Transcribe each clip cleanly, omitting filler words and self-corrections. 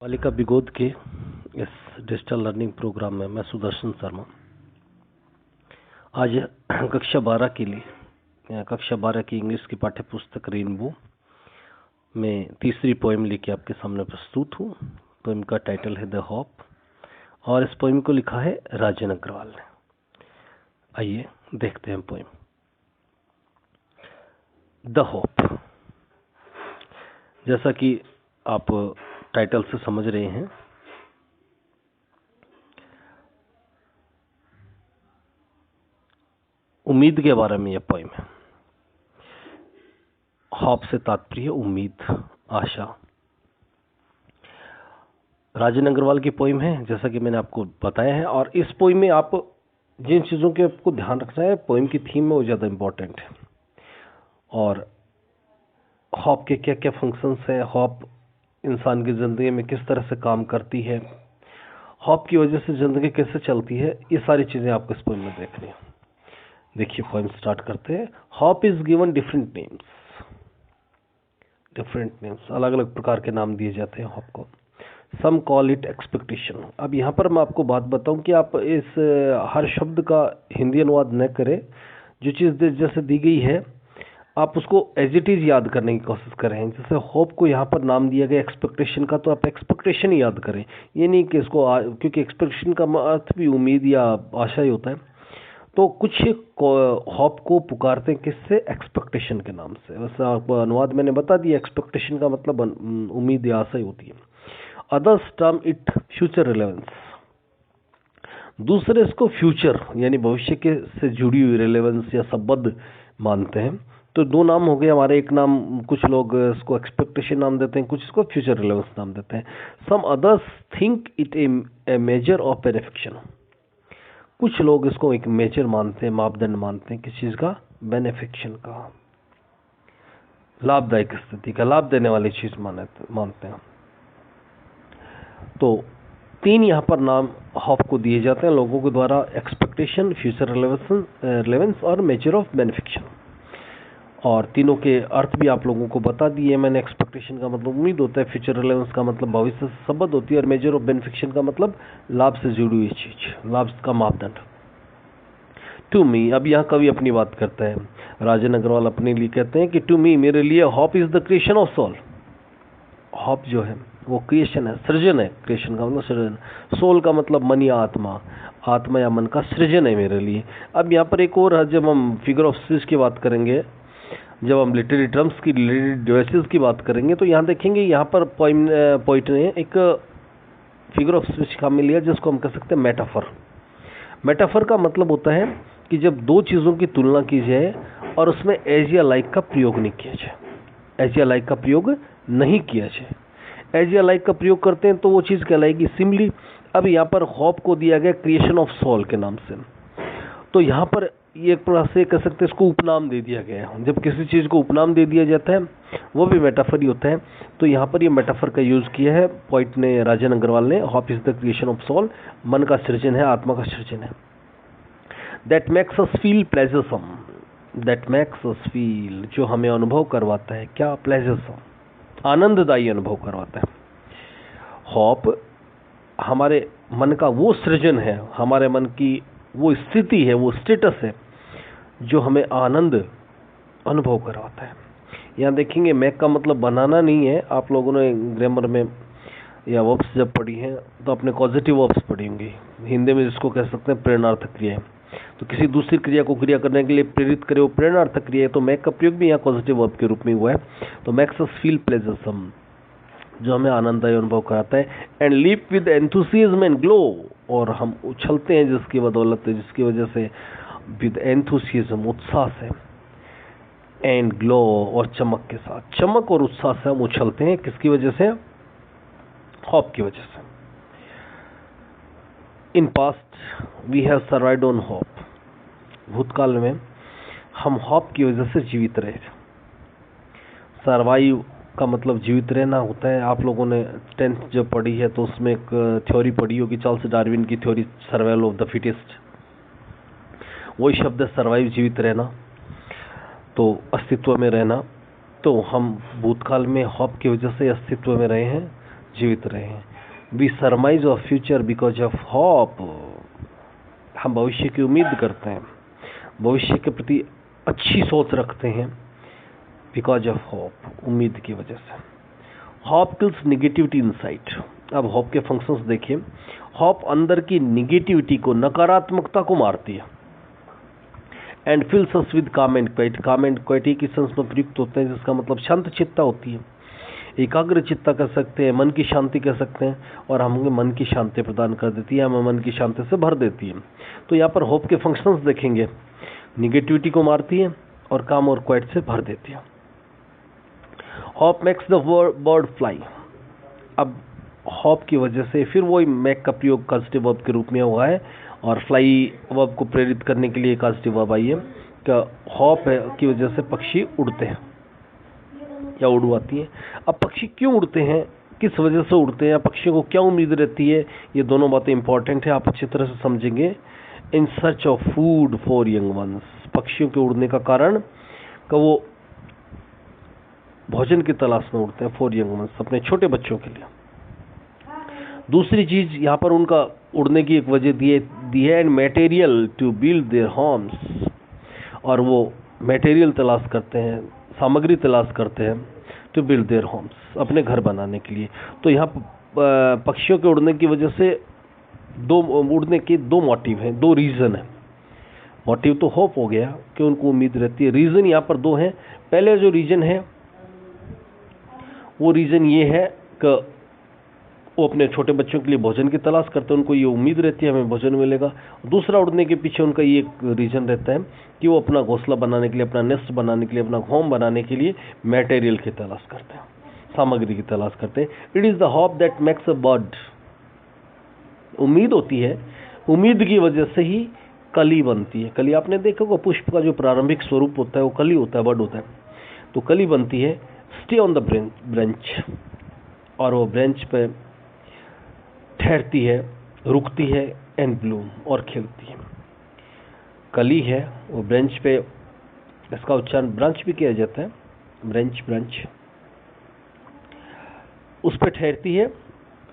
बालिका विगोद के इस डिजिटल लर्निंग प्रोग्राम में मैं सुदर्शन शर्मा आज कक्षा 12 के लिए कक्षा 12 की इंग्लिश की पाठ्य पुस्तक रेनबो में तीसरी पोएम लेके आपके सामने प्रस्तुत हूँ। पोएम का टाइटल है द होप और इस पोएम को लिखा है राजन अग्रवाल ने। आइए देखते हैं पोएम। द होप, जैसा कि आप टाइटल से समझ रहे हैं, उम्मीद के बारे में यह पोएम है। होप से तात्पर्य उम्मीद, आशा। राजन अग्रवाल की पोएम है, जैसा कि मैंने आपको बताया है। और इस पोएम में आप जिन चीज़ों के आपको ध्यान रखना है पोएम की थीम में, वो ज़्यादा इम्पोर्टेंट है। और होप के क्या क्या फंक्शंस हैं, होप इंसान की ज़िंदगी में किस तरह से काम करती है, होप की वजह से ज़िंदगी कैसे चलती है, ये सारी चीज़ें आपको इस पोएम में देखनी है। देखिए पोएम स्टार्ट करते हैं। Hope is given different names, अलग अलग प्रकार के नाम दिए जाते हैं होप को। सम कॉल इट एक्सपेक्टेशन। अब यहाँ पर मैं आपको बात बताऊं कि आप इस हर शब्द का हिंदी अनुवाद न करें। जो चीज़ जैसे दी गई है आप उसको एज इट इज याद करने की कोशिश करें। जैसे होप को यहाँ पर नाम दिया गया एक्सपेक्टेशन का, तो आप एक्सपेक्टेशन ही याद करें। ये नहीं कि इसको क्योंकि एक्सपेक्टेशन का अर्थ भी उम्मीद या आशा ही होता है। तो कुछ होप को पुकारते हैं किससे? एक्सपेक्टेशन के नाम से। वैसे आपको अनुवाद मैंने बता दिया, एक्सपेक्टेशन का मतलब उम्मीद या आशा ही होती है। Others term it future relevance. दूसरे इसको फ्यूचर यानी भविष्य के से जुड़ी हुई रिलेवेंस या संबद्ध मानते हैं। तो दो नाम हो गए हमारे। एक नाम कुछ लोग इसको एक्सपेक्टेशन नाम देते हैं, कुछ इसको फ्यूचर रिलेवेंस नाम देते हैं। Some others think it a measure of benefaction. कुछ लोग इसको एक मेजर मानते हैं, मापदंड मानते हैं किस चीज का? बेनिफिक्शन का, लाभदायक स्थिति का, लाभ देने वाली चीज मानते हैं। तो तीन यहाँ पर नाम होप को दिए जाते हैं लोगों के द्वारा: एक्सपेक्टेशन, फ्यूचर रिलेवेंस और मेजर ऑफ बेनिफिक्शन। और तीनों के अर्थ भी आप लोगों को बता दिए मैंने। एक्सपेक्टेशन का मतलब उम्मीद होता है, फ्यूचर रिलेवेंस का मतलब भविष्य से संबद्ध होती है, और मेजर ऑफ बेनिफिक्शन का मतलब लाभ से जुड़ी हुई चीज, लाभ का मापदंड। टू मी, अब यहाँ कवि अपनी बात करता है। राजन अग्रवाल अपने लिए कहते हैं कि टू मी, मेरे लिए hope is the creation of soul. Hope जो है वो क्रिएशन है, सृजन है। क्रिएशन का मतलब सृजन, सोल का मतलब मन या आत्मा, आत्मा या मन का सृजन है मेरे लिए। अब यहाँ पर एक और है, जब हम फिगर ऑफ स्पीच की बात करेंगे, जब हम लिटरेरी टर्म्स की, लिटरेरी डिवाइसेस की बात करेंगे, तो यहाँ देखेंगे यहाँ पर पोइट ने एक फिगर ऑफ स्पीच काम में लिया जिसको हम कह सकते हैं मेटाफर। मेटाफर का मतलब होता है कि जब दो चीज़ों की तुलना की जाए और उसमें एज या लाइक का प्रयोग नहीं किया जाए। एज या लाइक का प्रयोग नहीं किया जाए। एज या लाइक का प्रयोग करते हैं तो वो चीज़ कहलाएगी सिमिली। अब यहाँ पर होप को दिया गया क्रिएशन ऑफ सोल के नाम से, तो यहाँ पर ये एक प्रकार से कह सकते हैं इसको उपनाम दे दिया गया है। जब किसी चीज़ को उपनाम दे दिया जाता है वो भी मेटाफर ही होता है। तो यहाँ पर ये मेटाफर का यूज़ किया है पोइट ने, राजन अग्रवाल ने। Hope is the creation of soul, मन का सृजन है, आत्मा का सृजन है। That makes us feel pleasuresome, that makes us feel, जो हमें अनुभव करवाता है क्या? प्लेजरसम, आनंददायी अनुभव करवाता है। होप हमारे मन का वो सृजन है, हमारे मन की वो स्थिति है, वो स्टेटस है जो हमें आनंद अनुभव करवाता है। यहाँ देखेंगे मैक का मतलब बनाना नहीं है। आप लोगों ने ग्रामर में या वर्ब्स जब पढ़ी हैं तो अपने पॉजिटिव वर्ब्स पढ़ी होंगी। हिंदी में जिसको कह सकते हैं प्रेरणार्थक क्रिया। तो किसी दूसरी क्रिया को क्रिया करने के लिए प्रेरित करे, वो प्रेरणार्थक क्रिया है। तो मैक का प्रयोग भी यहाँ पॉजिटिव वर्ब के रूप में हुआ है। तो मैक्स अस फील प्लेजरसम, जो हमें आनंददायी अनुभव कराता है। And leap with enthusiasm and glow, और हम उछलते हैं जिसकी बदौलत, जिसकी वजह से, विद एंथुसियाज्म, उत्साह से, एंड ग्लो, और चमक के साथ, चमक और उत्साह से हम उछलते हैं। किसकी वजह से? होप की वजह से। In past we have survived on hope, भूतकाल में हम होप की वजह से जीवित रहे। सर्वाइव का मतलब जीवित रहना होता है। आप लोगों ने 10th जब पढ़ी है तो उसमें एक थ्योरी पढ़ी होगी, चार्ल्स डार्विन की theory, survival of the fittest. वही शब्द है सर्वाइव, जीवित रहना, तो अस्तित्व में रहना। तो हम भूतकाल में होप की वजह से अस्तित्व में रहे हैं, जीवित रहे हैं। We surmise of future because of hope, हम भविष्य की उम्मीद करते हैं, भविष्य के प्रति अच्छी सोच रखते हैं बिकॉज ऑफ होप, उम्मीद की वजह से। Hope kills negativity inside. अब होप के फंक्शंस देखिए। होप अंदर की निगेटिविटी को, नकारात्मकता को मारती है। एंड फिल्स अस विद काम एंड क्वाइट। काम एंड क्वाइट एक ही सेंस में प्रयुक्त होते हैं, जिसका मतलब शांत चित्ता होती है, एकाग्र चित्ता कह सकते हैं, मन की शांति कह सकते हैं, और हमें मन की शांति प्रदान कर देती है, हमें मन की शांति से भर देती है। तो यहाँ पर होप के फंक्शंस देखेंगे, निगेटिविटी को मारती है और काम और क्वाइट से भर देती है। Hope makes the bird fly. अब होप की वजह से फिर वही मेक का प्रयोग कॉजेटिव वर्ब के रूप में हुआ है, और फ्लाई वर्ब को प्रेरित करने के लिए कॉजेटिव वर्ब आई है कि होप की वजह से पक्षी उड़ते हैं या उड़वाती है। अब पक्षी क्यों उड़ते हैं, किस वजह से उड़ते हैं, पक्षियों को क्या उम्मीद रहती है, ये दोनों बातें इंपॉर्टेंट है, आप अच्छी तरह से समझेंगे। In search of food for young ones. पक्षियों के उड़ने का कारण कि वो भोजन की तलाश में उड़ते हैं, फॉर यंग वंस, अपने छोटे बच्चों के लिए। दूसरी चीज यहाँ पर उनका उड़ने की एक वजह दी है, and material to build their homes, और वो मटेरियल तलाश करते हैं, सामग्री तलाश करते हैं, टू बिल्ड देयर होम्स, अपने घर बनाने के लिए। तो यहाँ पक्षियों के उड़ने की वजह से उड़ने के दो मोटिव हैं, दो रीजन है। मोटिव तो होप हो गया कि उनको उम्मीद रहती है, रीजन यहाँ पर दो हैं। पहले जो रीजन है वो रीजन ये है कि वो अपने छोटे बच्चों के लिए भोजन की तलाश करते हैं, उनको ये उम्मीद रहती है हमें भोजन मिलेगा। दूसरा उड़ने के पीछे उनका ये रीजन रहता है कि वो अपना घोंसला बनाने के लिए, अपना नेस्ट बनाने के लिए, अपना होम बनाने के लिए मटेरियल की तलाश करते हैं, सामग्री की तलाश करते हैं। It is the hope that makes a bird. उम्मीद होती है, उम्मीद की वजह से ही कली बनती है। कली आपने देखा होगा, पुष्प का जो प्रारंभिक स्वरूप होता है वो कली होता है, बर्ड होता है। तो कली बनती है, स्टे ऑन द ब्रांच, और वो ब्रांच पे ठहरती है, रुकती है, एंड ब्लूम, और खिलती है। कली है वो ब्रांच पे, इसका उच्चारण ब्रांच भी किया जाता है, ब्रांच, उस पे ठहरती है,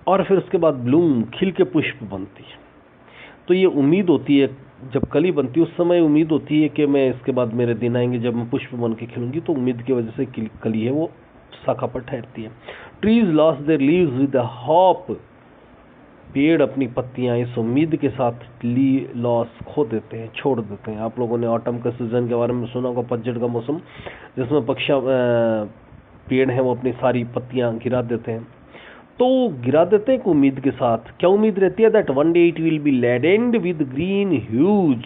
और फिर उसके बाद ब्लूम, खिल के पुष्प बनती है। तो ये उम्मीद होती है, जब कली बनती है उस समय उम्मीद होती है कि मैं इसके बाद मेरे दिन आएंगे जब मैं पुष्प बन के खिलूंगी। तो उम्मीद की वजह से कली है वो शाखा पर ठहरती है। Trees loss there leaves with the hope. पेड़ अपनी पत्तियां इस उम्मीद के साथ लॉस खो देते हैं, छोड़ देते हैं। आप लोगों ने ऑटम के सीजन के बारे में सुना होगा, पतझड़ का मौसम, जिसमें पेड़ हैं वो अपनी सारी पत्तियां गिरा देते हैं। तो गिरा देते हैं उम्मीद के साथ, क्या उम्मीद रहती है, that one day it will be ladened with green hues.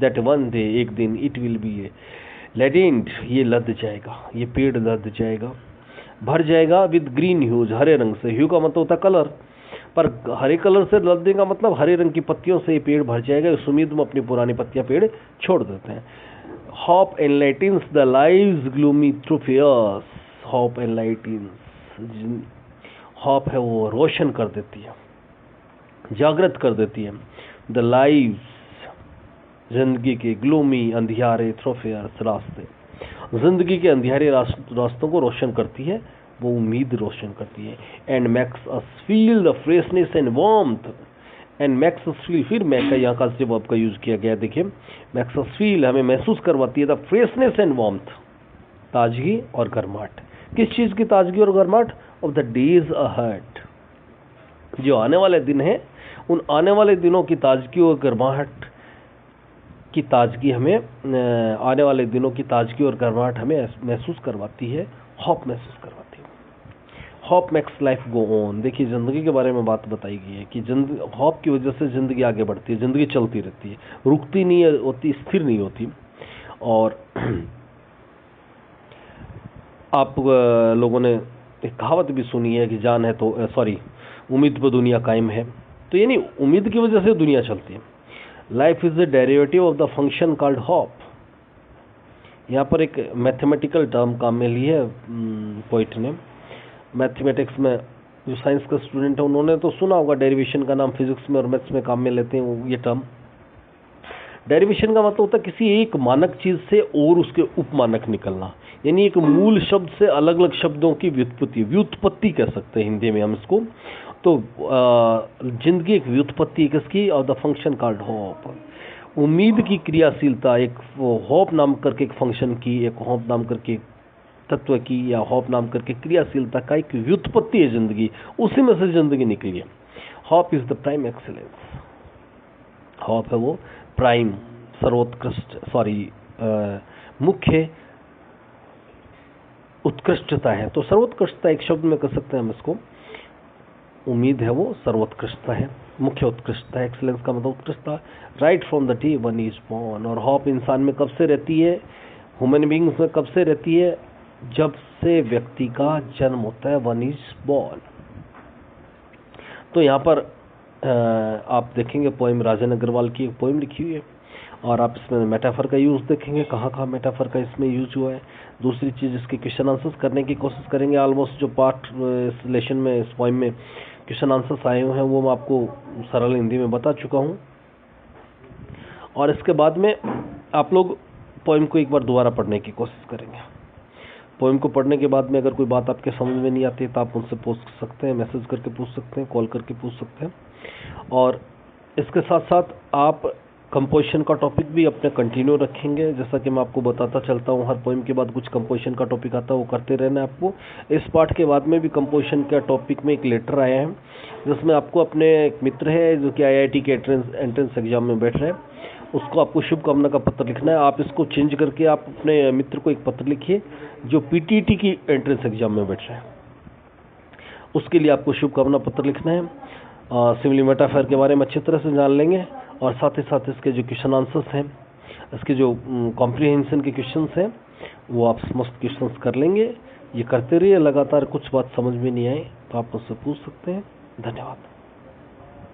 That one day, एक दिन, इट विल बी लेडेंड, ये लद जाएगा, ये पेड़ लद जाएगा, भर जाएगा, विद ग्रीन ह्यूज, हरे रंग से। ह्यू का मतलब होता है कलर, पर हरे कलर से लदने का मतलब हरे रंग की पत्तियों से ये पेड़ भर जाएगा। इस उम्मीद में अपनी पुरानी पत्तियां पेड़ छोड़ देते हैं। Hope enlightens the lives gloomy through fears. Hope enlightens, hope है वो रोशन कर देती है, जागृत कर देती है, द लाइव्स, जिंदगी के, ग्लूमी, अंधियारे, थ्रोफेयर्स, रास्ते, जिंदगी के अंधियारे रास्तों को रोशन करती है, वो उम्मीद रोशन करती है। And max us feel the freshness and warmth. And max us feel, फिर मैक का यहाँ का वर्ब का यूज किया गया, देखिए, मैक्स अस फील, हमें महसूस करवाती है, द फ्रेशनेस एंड वार्मथ, ताजगी और गर्माहट। किस चीज की ताजगी और गर्माहट? ऑफ द डेज अहेड, जो आने वाले दिन हैं, उन आने वाले दिनों की ताजगी और गर्माहट की ताजगी हमें, आने वाले दिनों की ताजगी और गर्माहट हमें महसूस करवाती है, होप महसूस करवाती है। Hope makes life go on. देखिए, जिंदगी के बारे में बात बताई गई है कि होप की वजह से जिंदगी आगे बढ़ती है, जिंदगी चलती रहती है, रुकती नहीं होती, स्थिर नहीं होती। और आप लोगों ने एक कहावत भी सुनी है कि जान है तो उम्मीद पर दुनिया कायम है। तो यानी उम्मीद की वजह से दुनिया चलती है। Life is the derivative of the function called hope. यहाँ पर एक मैथमेटिकल टर्म काम में ली है पोइट ने। मैथमेटिक्स में जो साइंस का स्टूडेंट है उन्होंने तो सुना होगा, डेरिवेशन का नाम फिजिक्स में और मैथ्स में काम में लेते हैं वो ये टर्म। डेरिवेशन का मतलब होता है किसी एक मानक चीज से और उसके उपमानक निकलना। यानी एक मूल शब्द से अलग अलग शब्दों की व्युत्पत्ति कह सकते हैं हिंदी में हम इसको। तो जिंदगी एक व्युत्पत्ति किसकी, और द फंक्शन कॉल्ड होप, उम्मीद की क्रियाशीलता, एक होप नाम करके एक फंक्शन की, एक होप नाम करके तत्व की, या होप नाम करके क्रियाशीलता का एक व्युत्पत्ति है जिंदगी, उसी में से जिंदगी निकली है। Hope is the prime excellence, hope है वो प्राइम सर्वोत्कृष्ट मुख्य उत्कृष्टता है। तो सर्वोत्कृष्टता एक शब्द में कह सकते हैं हम इसको, उम्मीद है वो सर्वोत्कृष्टता है, मुख्य उत्कृष्टता है। एक्सीलेंस का मतलब उत्कृष्टता, right from the day one is born. और होप इंसान में कब से रहती है, ह्यूमन बींग्स में कब से रहती है, जब से व्यक्ति का जन्म होता है, वन इज बोर्न। तो यहाँ पर आप देखेंगे पोएम राजन अग्रवाल की एक पोएम लिखी हुई है, और आप इसमें मेटाफर का यूज देखेंगे, कहाँ कहाँ मेटाफर का इसमें यूज हुआ है। दूसरी चीज, इसके क्वेश्चन आंसर्स करने की कोशिश करेंगे। ऑलमोस्ट जो पार्ट इस लेसन में, इस पोएम में क्वेश्चन आंसर्स आए हुए हैं वो मैं आपको सरल हिंदी में बता चुका हूँ। और इसके बाद में आप लोग पोएम को एक बार दोबारा पढ़ने की कोशिश करेंगे। पोएम को पढ़ने के बाद में अगर कोई बात आपके समझ में नहीं आती तो आप उनसे पूछ सकते हैं, मैसेज करके पूछ सकते हैं, कॉल करके पूछ सकते हैं। और इसके साथ साथ आप कंपोजिशन का टॉपिक भी अपने कंटिन्यू रखेंगे। जैसा कि मैं आपको बताता चलता हूँ, हर पोएम के बाद कुछ कंपोजिशन का टॉपिक आता है, वो करते रहना है आपको। इस पार्ट के बाद में भी कंपोजिशन का टॉपिक में एक लेटर आया है, जिसमें आपको अपने एक मित्र है जो कि IIT के एंट्रेंस एग्जाम में बैठ रहे हैं, उसको आपको शुभकामना का पत्र लिखना है। आप इसको चेंज करके आप अपने मित्र को एक पत्र लिखिए जो PTT की एंट्रेंस एग्जाम में बैठ रहे हैं, उसके लिए आपको शुभकामना पत्र लिखना है। सिमिली मेटाफर के बारे में अच्छी तरह से जान लेंगे, और साथ ही साथ इसके जो क्वेश्चन आंसर्स हैं, इसके जो कॉम्प्रिहेंशन के क्वेश्चंस हैं, वो आप मस्त क्वेश्चंस कर लेंगे। ये करते रहिए लगातार। कुछ बात समझ में नहीं आए तो आप मुझसे पूछ सकते हैं। धन्यवाद।